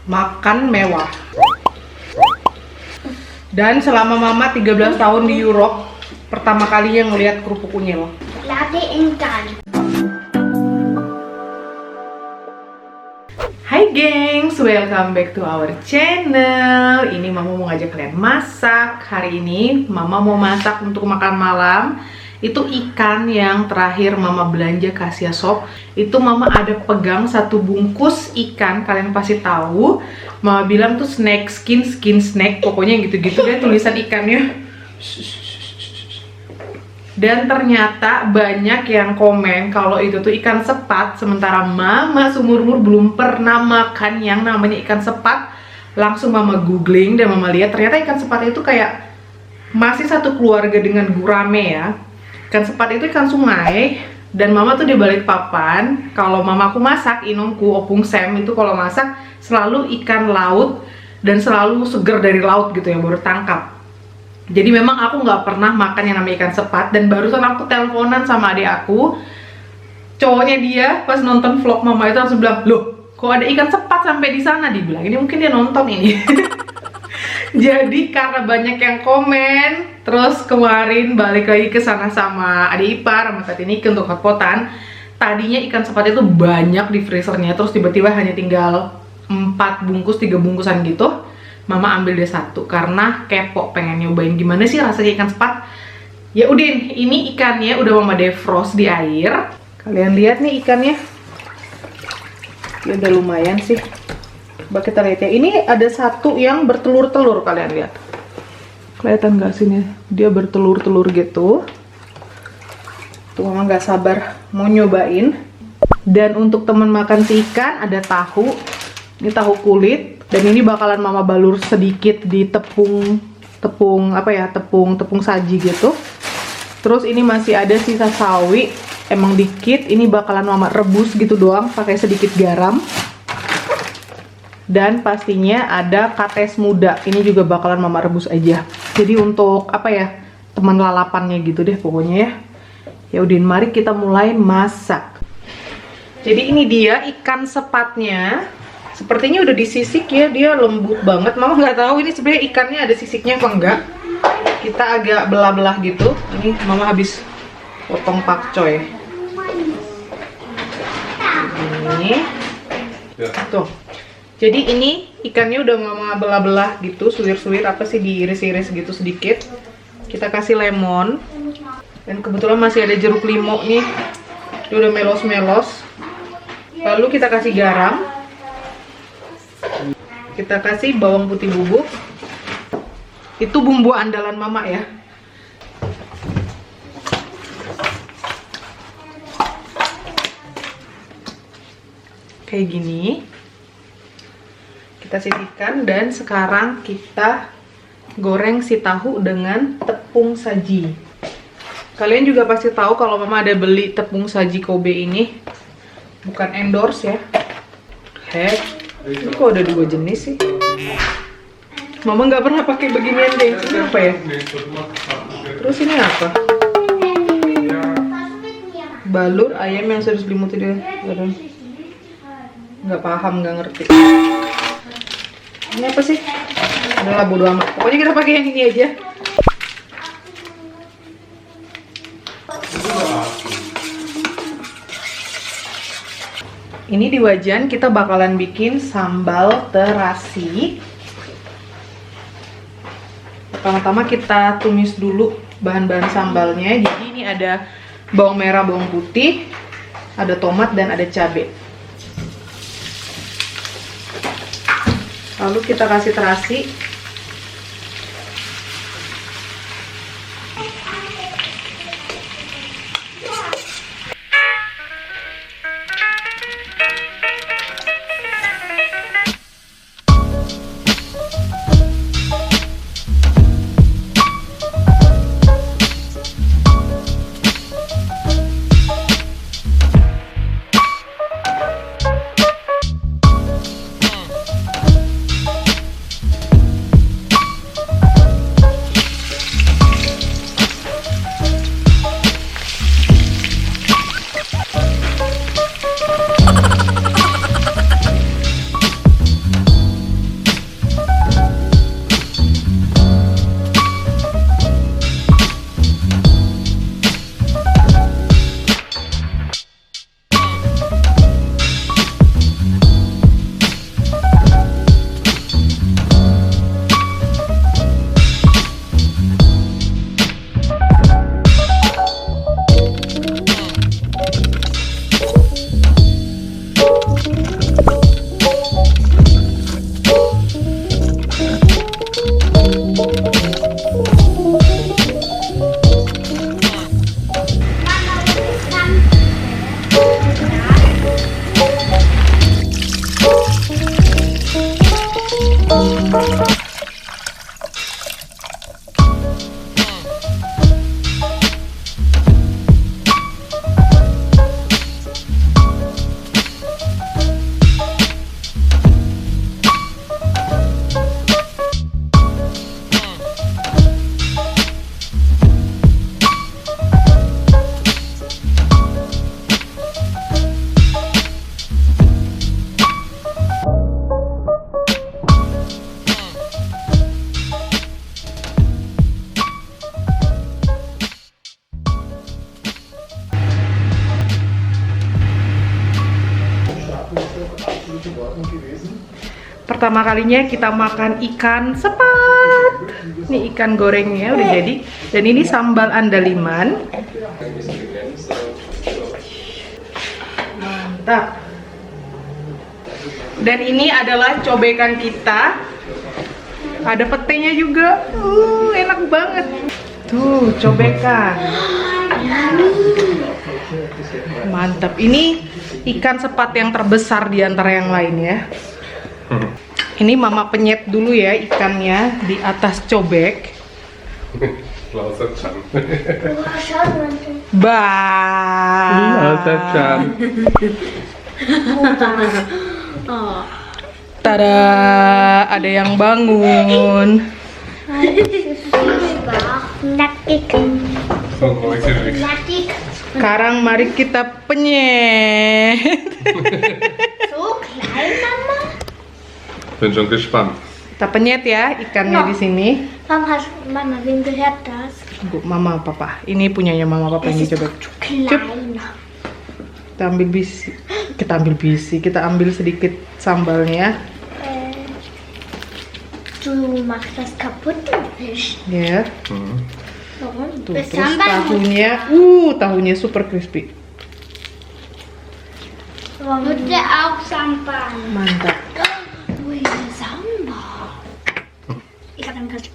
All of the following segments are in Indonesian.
makan mewah. Dan selama mama 13 tahun di Europe, pertama kalinya ngelihat kerupuk kunyil. Latiin kan. Hai gengs, welcome back to our channel. Ini mama mau ngajak kalian masak. Hari ini mama mau masak untuk makan malam. Itu ikan yang terakhir mama belanja ke Asia Shop. Itu mama ada pegang satu bungkus ikan, kalian pasti tahu. Mama bilang tuh snack, skin snack, pokoknya gitu-gitu deh tulisan ikannya. Dan ternyata banyak yang komen kalau itu tuh ikan sepat. Sementara mama seumur-umur belum pernah makan yang namanya ikan sepat. Langsung mama googling dan mama lihat ternyata ikan sepat itu kayak masih satu keluarga dengan gurame ya. Ikan sepat itu ikan sungai. Dan mama tuh di Balikpapan, kalau mamaku masak, inongku, opung Sam itu kalau masak selalu ikan laut dan selalu seger dari laut gitu yang baru tangkap. Jadi memang aku nggak pernah makan yang namanya ikan sepat. Dan barusan aku teleponan sama adik aku, cowoknya dia pas nonton vlog mama itu langsung bilang, loh kok ada ikan sepat sampai di sana, dibilang ini mungkin dia nonton ini. Jadi karena banyak yang komen, terus kemarin balik lagi ke sana sama adik ipar sama tati Niki untuk hotpotan. Tadinya ikan sepat itu banyak di freezernya, terus tiba-tiba hanya tinggal 4 bungkus, 3 bungkusan gitu. Mama ambil deh satu karena kepo pengen nyobain gimana sih rasanya ikan sepat. Ya Udin, ini ikannya udah mama defrost di air. Kalian lihat nih ikannya. Ya udah lumayan sih. Coba kita lihat ya. Ini ada satu yang bertelur-telur, kalian lihat. Kelihatan nggak sini? Dia bertelur-telur gitu. Tuh mama nggak sabar mau nyobain. Dan untuk temen makan si ikan ada tahu. Ini tahu kulit. Dan ini bakalan mama balur sedikit di tepung saji gitu. Terus ini masih ada sisa sawi, emang dikit. Ini bakalan mama rebus gitu doang, pakai sedikit garam. Dan pastinya ada kates muda. Ini juga bakalan mama rebus aja. Jadi untuk teman lalapannya gitu deh pokoknya ya. Ya Udin, mari kita mulai masak. Jadi ini dia ikan sepatnya. Sepertinya udah disisik ya, dia lembut banget. Mama nggak tahu ini sebenarnya ikannya ada sisiknya apa enggak. Kita agak belah-belah gitu. Ini mama habis potong pakcoy. Ini. Tuh. Jadi ini ikannya udah mama belah-belah gitu, suwir-suwir diiris-iris gitu sedikit. Kita kasih lemon. Dan kebetulan masih ada jeruk limau nih. Dia udah melos-melos. Lalu kita kasih garam. Kita kasih bawang putih bubuk. Itu bumbu andalan mama ya. Kayak gini. Kita sisihkan dan sekarang kita goreng si tahu dengan tepung saji. Kalian juga pasti tahu kalau mama ada beli tepung saji Kobe ini. Bukan endorse ya. Ini kok ada 2 jenis sih? Mama nggak pernah pakai beginian deh. Ini apa ya? Terus ini apa? Balur ayam yang sudah diselimuti dia. Nggak paham, nggak ngerti. Ini apa sih? Adalah bodo amat. Pokoknya kita pakai yang ini aja. Ini di wajan kita bakalan bikin sambal terasi. Pertama-tama kita tumis dulu bahan-bahan sambalnya. Jadi ini ada bawang merah, bawang putih, ada tomat dan ada cabai. Lalu kita kasih terasi. Pertama kalinya kita makan ikan sepat. Ini ikan gorengnya udah jadi. Dan ini sambal andaliman. Mantap. Dan ini adalah cobekan kita. Ada petenya juga. Enak banget. Tuh, cobekan. Mantap. Ini ikan sepat yang terbesar di antara yang lain ya. Ini mama penyet dulu ya ikannya di atas cobek. Tada, ada yang bangun. Sekarang mari kita penyet. Bin schon gespannt. Kita penyet ya ikannya di sini. Mama, wem gehört das? Bu, mama, papa. Ini punyanya mama, papa yang dicobek. Kleiner. Kita ambil sedikit sambalnya. Du machst das kaputt, du Fisch. Ya. Warum? Tuh, terus tahunya super crispy. Bitte auch Sambal. Mantap. Ui, Sambal. Ich habe einen Kasten.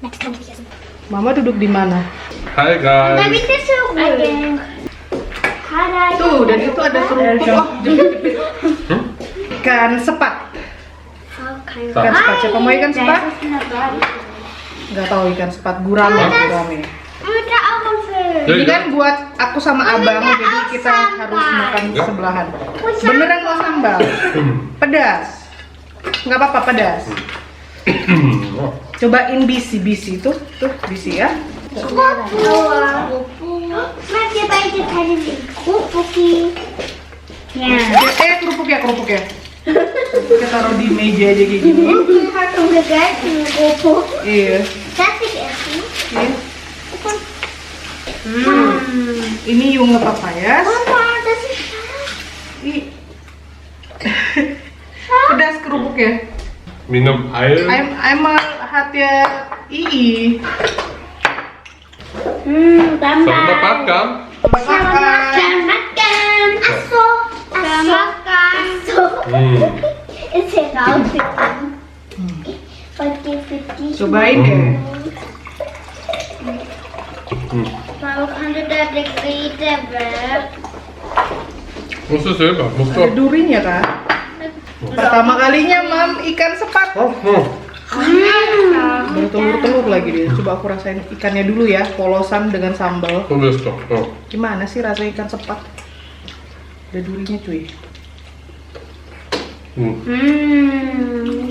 Next kann ich essen. Mama duduk di mana? Hi guys. Bitte so ruhig. Tuh, dan itu ada kerupuk. Ikan sepat. Ikan sepat. Siapa mau ikan sepat? Nggak tahu ikan sepat. Gurame. Bitte auch ein Fisch. Ini kan buat aku sama abang, jadi kita harus makan sebelahan. Beneran mau sambal? Pedas? Nggak apa-apa pedas. Cobain bisi tuh bisi ya. Macht ihr beide keine Kropoki? Ja. Kerupuk ya. Kita taruh di meja aja kayak gini. Hat udah guys, Kropok. Iya. Darf ich essen? Iya. Ini yung papayas. Mama, das ist Pedas kerupuk ya. Minum air. Einmal hat ya Sollen wir makan? Makan. Achso. Ist hier rausgekommen. Cobain deh. Warum kann du da die Rede weg? Musst du selber. Musst Ada du. durinya kan? Pertama kalinya mam ikan sepat. Bertelur-telur lagi dia. Coba aku rasain ikannya dulu ya, polosan dengan sambal. Probier's doch. Oh. Gimana sih rasa ikan sepat? Ada durinya cuy.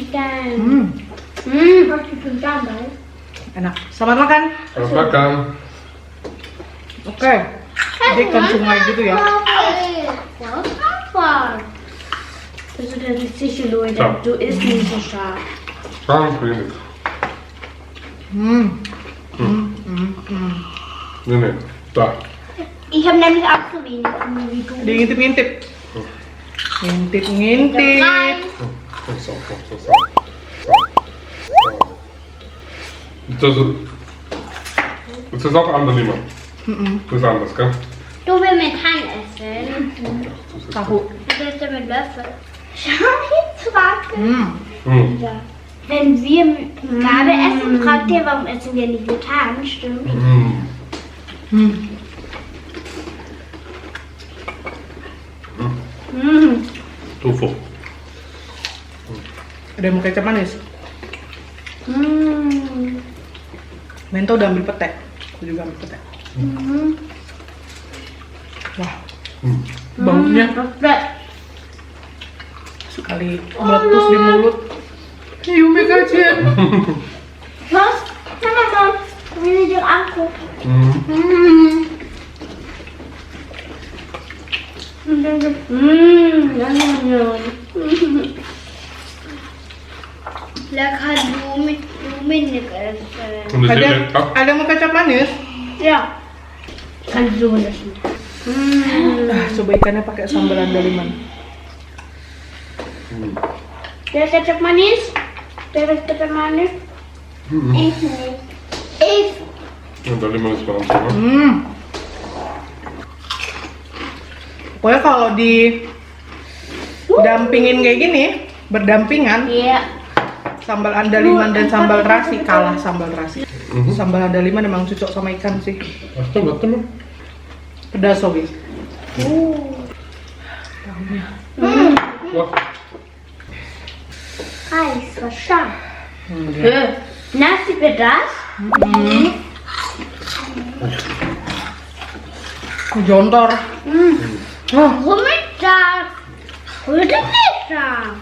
Ikan. Enak. Selamat makan. Selamat makan. Oke. Dia ikan sungai gitu ya. Also das ist sicher, Leute. Ja. Du isst nicht so scharf. Ganz wenig. Nee. Da. Ich habe nämlich auch so wenig wie du. Dia ngintip-ngintip. Ngintip-ngintip. So. Das ist auch Andaliman. Das ist anders, gell? Du willst mit Hand essen. Tahu. Du willst mit Löffel. Schau jetzt warten. Ja. Wenn wir mit Gabel essen, fragt ihr, warum essen wir nicht mit Hand? Stimmt. Tofu. Ada yang mau kecap manis. Mento udah ambil pete. Aku juga ambil pete. Wah, baunya sekali meletus di mulut. Yumi kajian. Was? Sama Mom. Will ich aku? Lecker Blumen essen. Und das hier Ada yang mau kecap manis? Ja. Kannst du das nicht? Coba ikannya pakai sambal andaliman. Der ist kecap manis. Der ist kecap manis. Ich nicht. Ich. Andaliman is warm, ya. Pokoknya kalau di dampingin kayak gini, berdampingan, Iya. sambal andaliman dan sambal terasi kalah sambal terasi. Sambal andaliman emang cocok sama ikan sih. Betul. Pedas Sobi. Wah, Eis, was scharf. Nasi pedas. Jontor. Rummittag. Gute Mittag.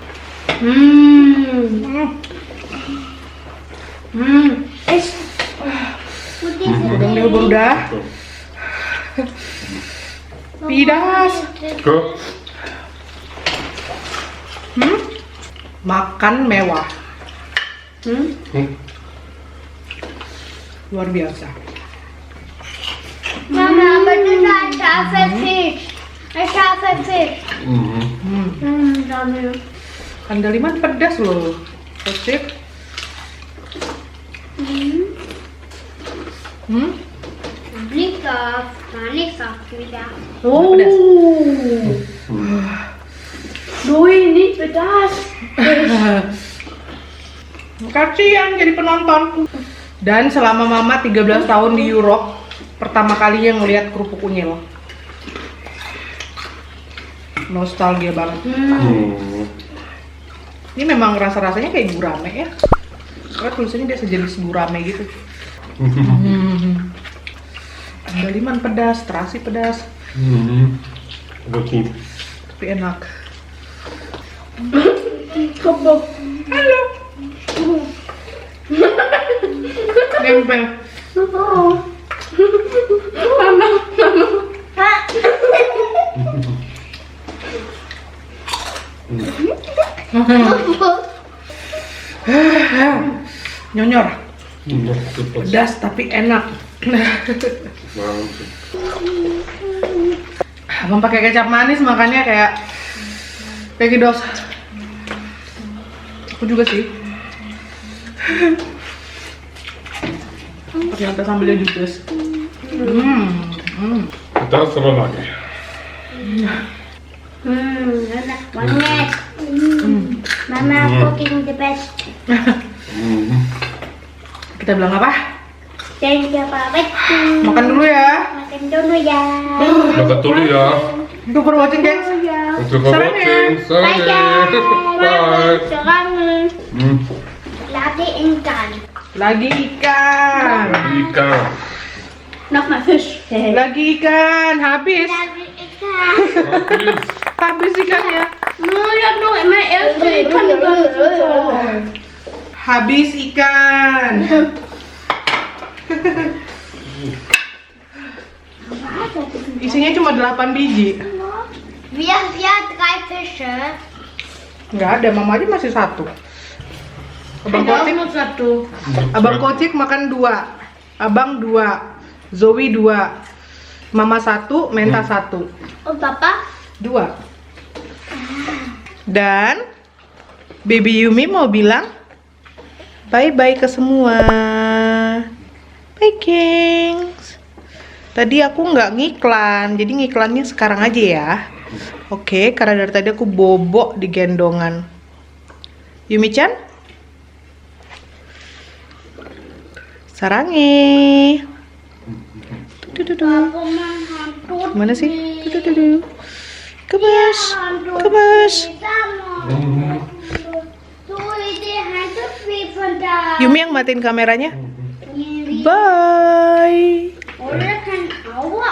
Ich. Udang deh udah. Pedas. go. Makan mewah. Luar biasa. Mama, aber du ein scharfer Fisch. Ein scharfer Fisch. Daniel. Andaliman pedas loh. Sip. Blick auf Manisach wieder. Pedas. Doi, nicht pedas. Kasihan jadi penonton. Dan selama mama 13 tahun di Europe, pertama kalinya ngelihat kerupuk unyil. Nostalgia banget. Ini memang rasa-rasanya kayak gurame ya. Karena tulisannya dia sejenis gurame gitu. Andaliman pedas, terasi pedas, Betul. tapi enak. Halo. Nempel. Mama. Nyonyor. Betul. Pedas tapi enak. Abang pakai kecap manis makanya kayak dos. Aku juga sih. Ternyata sambalnya judes. Kita sama lagi. Enak banget. Mama cooking the best. Kita bilang apa? Thank you for watching. Makan dulu ya. Makan dulu ya. Makan dulu ya. Thank you for watching guys. Thank you for Sarang ya. watching. Bye guys. Bye. Serangan. Lagi ikan. Lagi ikan. Ikan. Nochmal Fisch. Lagi ikan. Habis. Lagi ikan. Habis ikannya. Nur, ich hab noch immer erst ikan gegessen. Habis ikan. Isinya cuma 8 biji. Wir 3 Fische. Nggak ada, mama aja masih 1. Abang Kocik nur 1. Abang Kocik makan 2. Abang 2. Zoe 2. Mama 1, Menta 1. Und Papa? 2. Dan Baby Yumi mau bilang bye-bye ke semua. Bye gengs. Tadi aku nggak ngiklan, jadi ngiklannya sekarang aja ya. Oke, karena dari tadi aku bobok di gendongan. Yumi-chan? Sarangi. Tududu. Mana sih? Tududu. Kebas. Kebas. Yumi yang matiin kameranya. Bye. Oder kein Aua.